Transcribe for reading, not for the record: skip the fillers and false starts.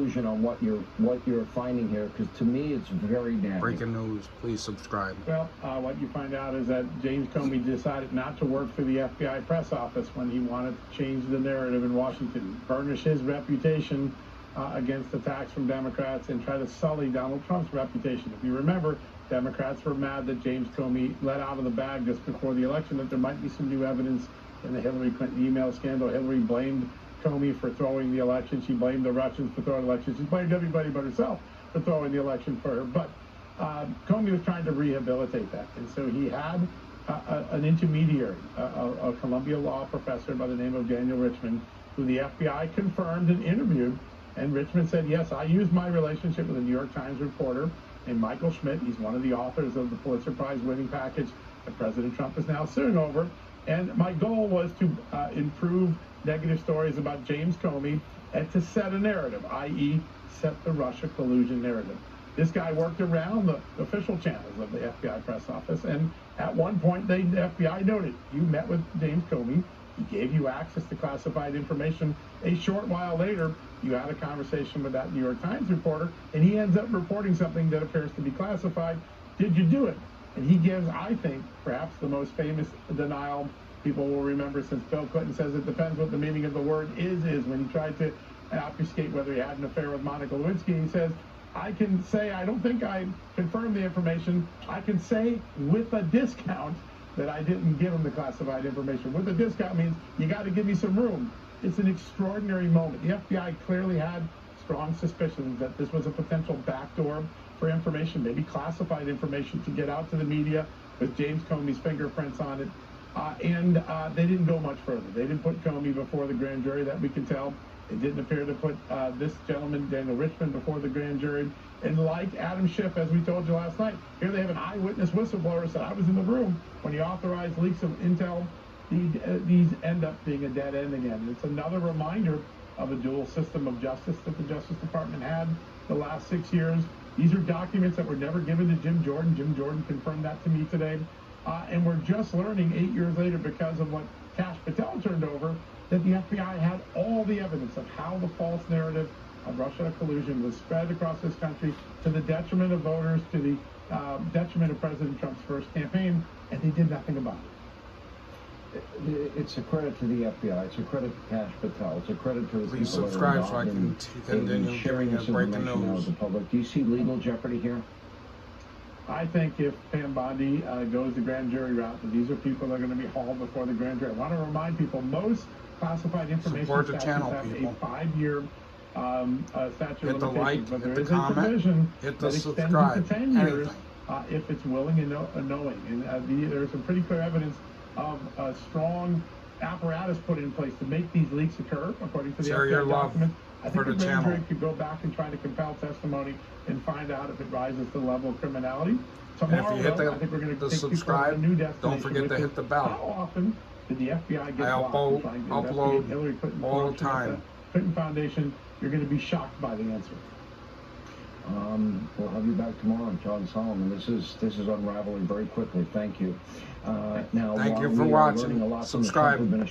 On what you're finding here, because to me it's very damning. Breaking news, please subscribe. Well, what you find out is that James Comey decided not to work for the FBI press office when he wanted to change the narrative in Washington, burnish his reputation against attacks from Democrats, and try to sully Donald Trump's reputation. If you remember, Democrats were mad that James Comey let out of the bag just before the election that there might be some new evidence in the Hillary Clinton email scandal. Hillary blamed Comey for throwing the election. She blamed the Russians for throwing the election. She blamed everybody but herself for throwing the election for her. But Comey was trying to rehabilitate that. And so he had an intermediary, a Columbia law professor by the name of Daniel Richman, who the FBI confirmed and interviewed. And Richman said, yes, I used my relationship with a New York Times reporter named Michael Schmidt. He's one of the authors of the Pulitzer Prize winning package that President Trump is now suing over. And my goal was to improve negative stories about James Comey and to set a narrative, i.e. set the Russia collusion narrative. This guy worked around the official channels of the FBI press office, and at one point the FBI noted, you met with James Comey, he gave you access to classified information. A short while later, you had a conversation with that New York Times reporter, and he ends up reporting something that appears to be classified. Did you do it? And he gives, I think, perhaps the most famous denial people will remember since Bill Clinton says it depends what the meaning of the word is when he tried to obfuscate whether he had an affair with Monica Lewinsky. He says, I can say I don't think I confirmed the information. I can say with a discount that I didn't give him the classified information. With a discount means you got to give me some room. It's an extraordinary moment. The FBI clearly had strong suspicions that this was a potential backdoor for information, maybe classified information, to get out to the media with James Comey's fingerprints on it. And they didn't go much further. They didn't put Comey before the grand jury, that we can tell. It didn't appear to put this gentleman, Daniel Richman, before the grand jury. And like Adam Schiff, as we told you last night, here they have an eyewitness whistleblower said, I was in the room when he authorized leaks of intel. These end up being a dead end again. It's another reminder of a dual system of justice that the Justice Department had the last 6 years. These are documents that were never given to Jim Jordan. Jim Jordan confirmed that to me today. And we're just learning 8 years later, because of what Kash Patel turned over, that the FBI had all the evidence of how the false narrative of Russia collusion was spread across this country to the detriment of voters, to the detriment of President Trump's first campaign, and they did nothing about it. It's a credit to the FBI. It's a credit to Kash Patel. It's a credit to the Please people subscribe that are so I can continue sharing this breaking information out news. with the public. Do you see legal jeopardy here? I think if Pam Bondi goes the grand jury route, that these are people that are going to be hauled before the grand jury. I want to remind people, most classified information Support the statutes channel, have people. a 5-year statute Hit of the limitations, like, but there hit the is a comment, provision hit the that extends it subscribe, to 10 years anything. if it's willing and knowing. And there's some pretty clear evidence of a strong apparatus put in place to make these leaks occur, according to the Share your FBI love documents. I for think the the grand channel. jury could go back and try to compel testimony and find out if it rises to the level of criminality. Tomorrow, And if you hit though, I think we're going to take subscribe, people to a new destination. don't forget to hit the bell. How often did the FBI get I blocked from trying to upload investigate Hillary Clinton all the corruption at time. the Clinton Foundation? You're going to be shocked by the answer. We'll have you back tomorrow, John Solomon. This is unraveling very quickly. Thank you. Now, Thank you while for we are watching. learning a lot from the Trump Subscribe. administration,